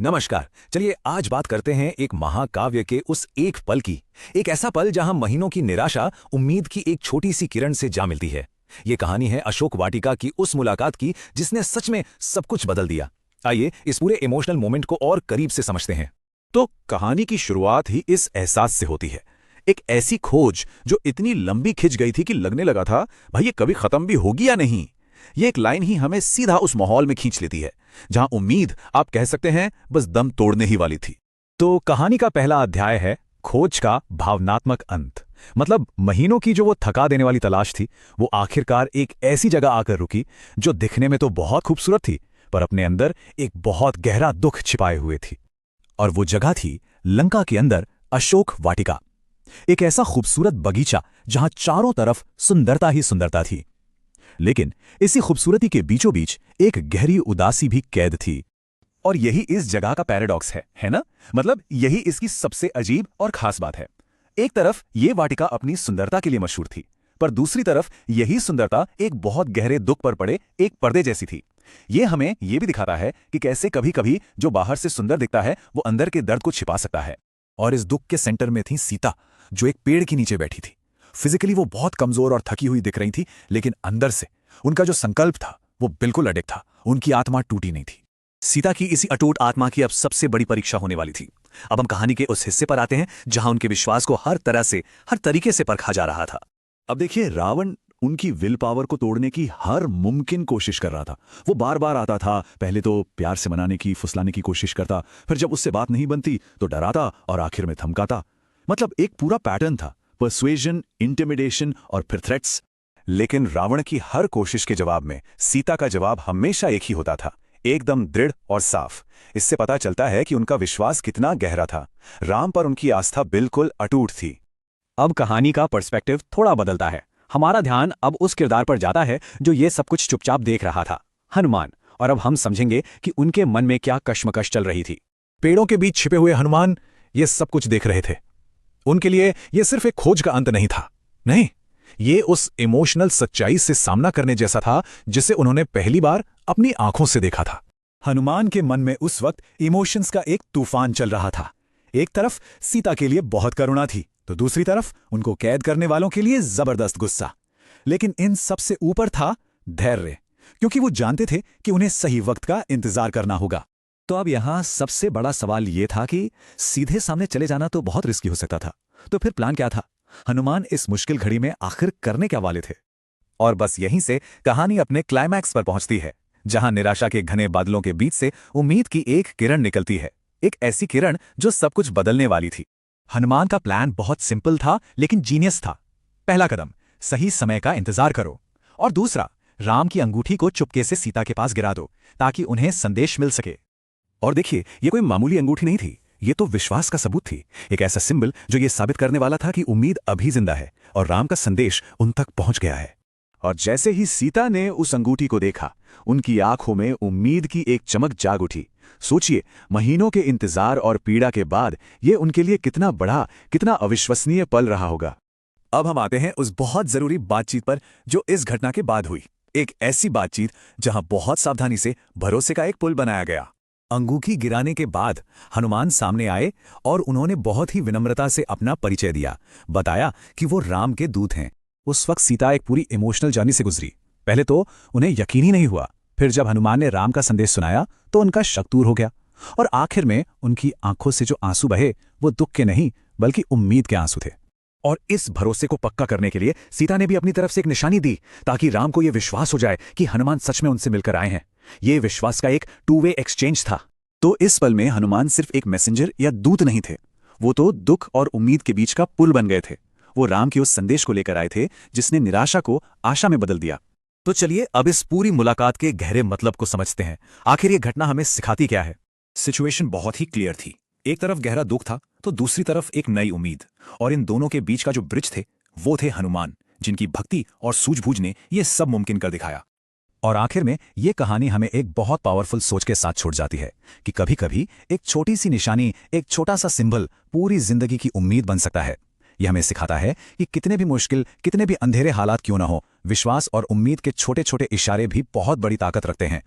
नमस्कार। चलिए आज बात करते हैं एक महाकाव्य के उस एक पल की। एक ऐसा पल जहां महीनों की निराशा उम्मीद की एक छोटी सी किरण से जा मिलती है। ये कहानी है अशोक वाटिका की उस मुलाकात की जिसने सच में सब कुछ बदल दिया। आइए इस पूरे इमोशनल मोमेंट को और करीब से समझते हैं। तो कहानी की शुरुआत ही इस एहसास से होती है। एक ऐसी खोज जो इतनी लंबी खिंच गई थी कि लगने लगा था भाई ये कभी खत्म भी होगी या नहीं। ये एक लाइन ही हमें सीधा उस माहौल में खींच लेती है जहां उम्मीद आप कह सकते हैं बस दम तोड़ने ही वाली थी। तो कहानी का पहला अध्याय है खोज का भावनात्मक अंत। मतलब महीनों की जो वो थका देने वाली तलाश थी वो आखिरकार एक ऐसी जगह आकर रुकी जो दिखने में तो बहुत खूबसूरत थी पर अपने अंदर एक बहुत गहरा दुख छिपाए हुए थी। और वो जगह थी लंका के अंदर अशोक वाटिका। एक ऐसा खूबसूरत बगीचा जहां चारों तरफ सुंदरता ही सुंदरता थी, लेकिन इसी खूबसूरती के बीचों बीच एक गहरी उदासी भी कैद थी। और यही इस जगह का पैराडॉक्स है ना? मतलब यही इसकी सबसे अजीब और खास बात है। एक तरफ ये वाटिका अपनी सुंदरता के लिए मशहूर थी, पर दूसरी तरफ यही सुंदरता एक बहुत गहरे दुख पर पड़े एक पर्दे जैसी थी। ये हमें ये भी दिखाता है कि कैसे कभी कभी जो बाहर से सुंदर दिखता है वो अंदर के दर्द को छिपा सकता है। और इस दुख के सेंटर में थी सीता, जो एक पेड़ के नीचे बैठी थी। फिजिकली वो बहुत कमजोर और थकी हुई दिख रही थी, लेकिन अंदर से उनका जो संकल्प था वो बिल्कुल अडिग था। उनकी आत्मा टूटी नहीं थी। सीता की इसी अटूट आत्मा की अब सबसे बड़ी परीक्षा होने वाली थी। अब हम कहानी के उस हिस्से पर आते हैं जहां उनके विश्वास को हर तरह से हर तरीके से परखा जा रहा था। अब देखिए, रावण उनकी विल पावर को तोड़ने की हर मुमकिन कोशिश कर रहा था। वो बार बार आता था, पहले तो प्यार से मनाने की फुसलाने की कोशिश करता, फिर जब उससे बात नहीं बनती तो डराता और आखिर में धमकाता। मतलब एक पूरा पैटर्न था, पर्सुएजन, इंटिमिडेशन और फिर थ्रेट्स। लेकिन रावण की हर कोशिश के जवाब में सीता का जवाब हमेशा एक ही होता था, एकदम दृढ़ और साफ। इससे पता चलता है कि उनका विश्वास कितना गहरा था। राम पर उनकी आस्था बिल्कुल अटूट थी। अब कहानी का पर्सपेक्टिव थोड़ा बदलता है। हमारा ध्यान अब उस किरदार पर जाता है जो ये सब कुछ चुपचाप देख रहा था, हनुमान। और अब हम समझेंगे कि उनके मन में क्या कश्मकश चल रही थी। पेड़ों के बीच छिपे हुए हनुमान ये सब कुछ देख रहे थे। उनके लिए ये सिर्फ एक खोज का अंत नहीं था, नहीं, ये उस इमोशनल सच्चाई से सामना करने जैसा था जिसे उन्होंने पहली बार अपनी आंखों से देखा था। हनुमान के मन में उस वक्त इमोशंस का एक तूफान चल रहा था। एक तरफ सीता के लिए बहुत करुणा थी, तो दूसरी तरफ उनको कैद करने वालों के लिए जबरदस्त गुस्सा। लेकिन इन सबसे ऊपर था धैर्य, क्योंकि वो जानते थे कि उन्हें सही वक्त का इंतजार करना होगा। तो अब यहां सबसे बड़ा सवाल यह था कि सीधे सामने चले जाना तो बहुत रिस्की हो सकता था, तो फिर प्लान क्या था? हनुमान इस मुश्किल घड़ी में आखिर करने क्या वाले थे? और बस यहीं से कहानी अपने क्लाइमैक्स पर पहुंचती है, जहां निराशा के घने बादलों के बीच से उम्मीद की एक किरण निकलती है। एक ऐसी किरण जो सब कुछ बदलने वाली थी। हनुमान का प्लान बहुत सिंपल था लेकिन जीनियस था। पहला कदम, सही समय का इंतजार करो। और दूसरा, राम की अंगूठी को चुपके से सीता के पास गिरा दो ताकि उन्हें संदेश मिल सके। और देखिए, ये कोई मामूली अंगूठी नहीं थी, ये तो विश्वास का सबूत थी। एक ऐसा सिंबल जो ये साबित करने वाला था कि उम्मीद अभी जिंदा है और राम का संदेश उन तक पहुंच गया है। और जैसे ही सीता ने उस अंगूठी को देखा, उनकी आंखों में उम्मीद की एक चमक जाग उठी। सोचिए, महीनों के इंतजार और पीड़ा के बाद ये उनके लिए कितना बड़ा, कितना अविश्वसनीय पल रहा होगा। अब हम आते हैं उस बहुत जरूरी बातचीत पर जो इस घटना के बाद हुई। एक ऐसी बातचीत जहां बहुत सावधानी से भरोसे का एक पुल बनाया गया। अंगूठी गिराने के बाद हनुमान सामने आए और उन्होंने बहुत ही विनम्रता से अपना परिचय दिया। बताया कि वो राम के दूत हैं। उस वक्त सीता एक पूरी इमोशनल जर्नी से गुजरी। पहले तो उन्हें यकीन ही नहीं हुआ, फिर जब हनुमान ने राम का संदेश सुनाया तो उनका शक दूर हो गया। और आखिर में उनकी आंखों से जो आंसू बहे वो दुख के नहीं बल्कि उम्मीद के आंसू थे। और इस भरोसे को पक्का करने के लिए सीता ने भी अपनी तरफ से एक निशानी दी ताकि राम को यह विश्वास हो जाए कि हनुमान सच में उनसे मिलकर आए हैं। ये विश्वास का एक टू वे एक्सचेंज था। तो इस पल में हनुमान सिर्फ एक मैसेंजर या दूत नहीं थे, वो तो दुख और उम्मीद के बीच का पुल बन गए थे। वो राम के उस संदेश को लेकर आए थे जिसने निराशा को आशा में बदल दिया। तो चलिए अब इस पूरी मुलाकात के गहरे मतलब को समझते हैं। आखिर ये घटना हमें सिखाती क्या है? सिचुएशन बहुत ही क्लियर थी। एक तरफ गहरा दुख था तो दूसरी तरफ एक नई उम्मीद। और इन दोनों के बीच का जो ब्रिज थे वो थे हनुमान, जिनकी भक्ति और सूझबूझ ने यह सब मुमकिन कर दिखाया। और आखिर में ये कहानी हमें एक बहुत पावरफुल सोच के साथ छोड़ जाती है कि कभी-कभी एक छोटी सी निशानी, एक छोटा सा सिंबल पूरी जिंदगी की उम्मीद बन सकता है। यह हमें सिखाता है कि कितने भी मुश्किल, कितने भी अंधेरे हालात क्यों ना हो, विश्वास और उम्मीद के छोटे छोटे इशारे भी बहुत बड़ी ताकत रखते हैं।